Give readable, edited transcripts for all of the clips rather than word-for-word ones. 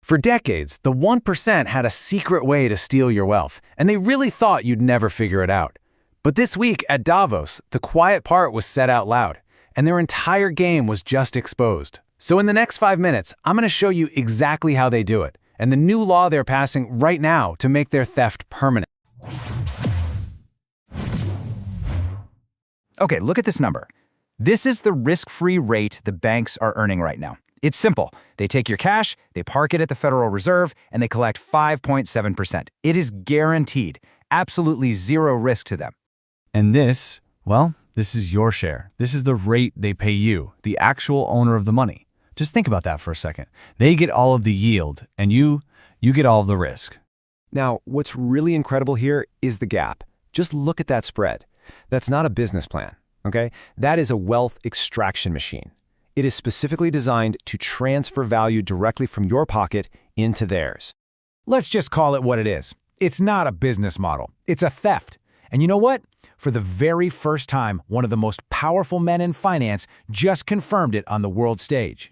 For decades, the 1% had a secret way to steal your wealth, and they really thought you'd never figure it out. But this week at Davos, the quiet part was said out loud, and their entire game was just exposed. So in the next 5 minutes, I'm going to show you exactly how they do it, and the new law they're passing right now to make their theft permanent. Okay, look at this number. This is the risk-free rate the banks are earning right now. It's simple. They take your cash, they park it at the Federal Reserve, and they collect 5.7%. It is guaranteed. Absolutely zero risk to them. And this, well, this is your share. This is the rate they pay you, the actual owner of the money. Just think about that for a second. They get all of the yield, and you get all of the risk. Now, what's really incredible here is the gap. Just look at that spread. That's not a business plan, okay? That is a wealth extraction machine. It is specifically designed to transfer value directly from your pocket into theirs. Let's just call it what it is. It's not a business model. It's a theft. And you know what? For the very first time, one of the most powerful men in finance just confirmed it on the world stage.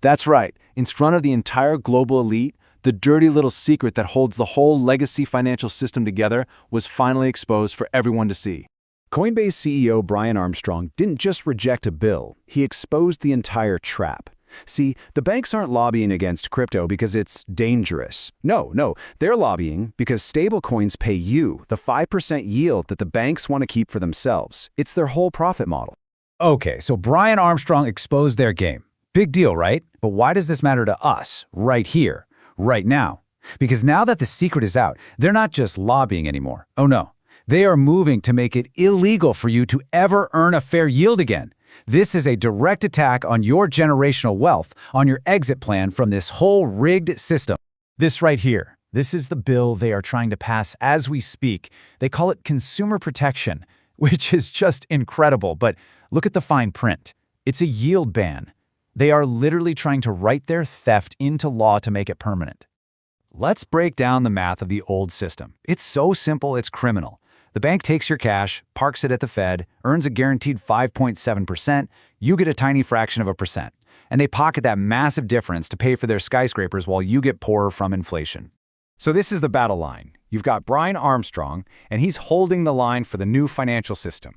That's right. In front of the entire global elite, the dirty little secret that holds the whole legacy financial system together was finally exposed for everyone to see. Coinbase CEO Brian Armstrong didn't just reject a bill, he exposed the entire trap. See, the banks aren't lobbying against crypto because it's dangerous. No, they're lobbying because stablecoins pay you the 5% yield that the banks want to keep for themselves. It's their whole profit model. Okay, so Brian Armstrong exposed their game. Big deal, right? But why does this matter to us, right here, right now? Because now that the secret is out, they're not just lobbying anymore. Oh no. They are moving to make it illegal for you to ever earn a fair yield again. This is a direct attack on your generational wealth, on your exit plan from this whole rigged system. This right here, this is the bill they are trying to pass as we speak. They call it consumer protection, which is just incredible. But look at the fine print. It's a yield ban. They are literally trying to write their theft into law to make it permanent. Let's break down the math of the old system. It's so simple, it's criminal. The bank takes your cash, parks it at the Fed, earns a guaranteed 5.7%, you get a tiny fraction of a percent. And they pocket that massive difference to pay for their skyscrapers while you get poorer from inflation. So this is the battle line. You've got Brian Armstrong, and he's holding the line for the new financial system.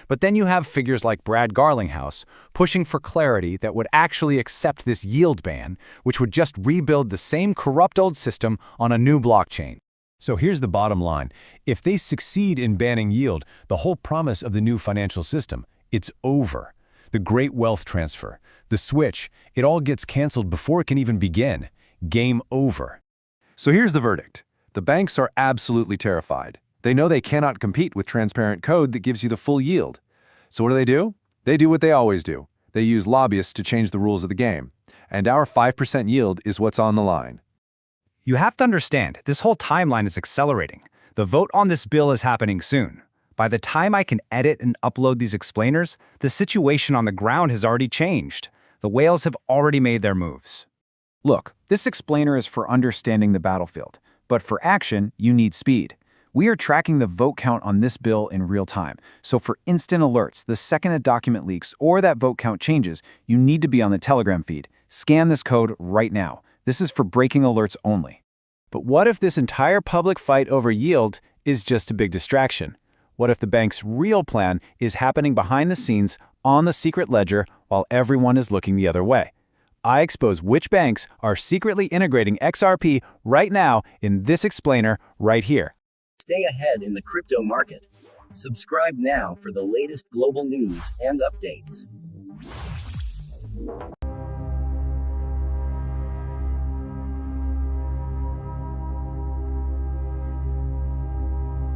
But then you have figures like Brad Garlinghouse pushing for clarity that would actually accept this yield ban, which would just rebuild the same corrupt old system on a new blockchain. So here's the bottom line. If they succeed in banning yield, the whole promise of the new financial system, it's over. The great wealth transfer, the switch, it all gets canceled before it can even begin. Game over. So here's the verdict. The banks are absolutely terrified. They know they cannot compete with transparent code that gives you the full yield. So what do? They do what they always do. They use lobbyists to change the rules of the game. And our 5% yield is what's on the line. You have to understand, this whole timeline is accelerating. The vote on this bill is happening soon. By the time I can edit and upload these explainers, the situation on the ground has already changed. The whales have already made their moves. Look, this explainer is for understanding the battlefield, but for action, you need speed. We are tracking the vote count on this bill in real time, so for instant alerts, the second a document leaks or that vote count changes, you need to be on the Telegram feed. Scan this code right now. This is for breaking alerts only. But what if this entire public fight over yield is just a big distraction? What if the bank's real plan is happening behind the scenes on the secret ledger while everyone is looking the other way? I expose which banks are secretly integrating XRP right now in this explainer right here. Stay ahead in the crypto market. Subscribe now for the latest global news and updates.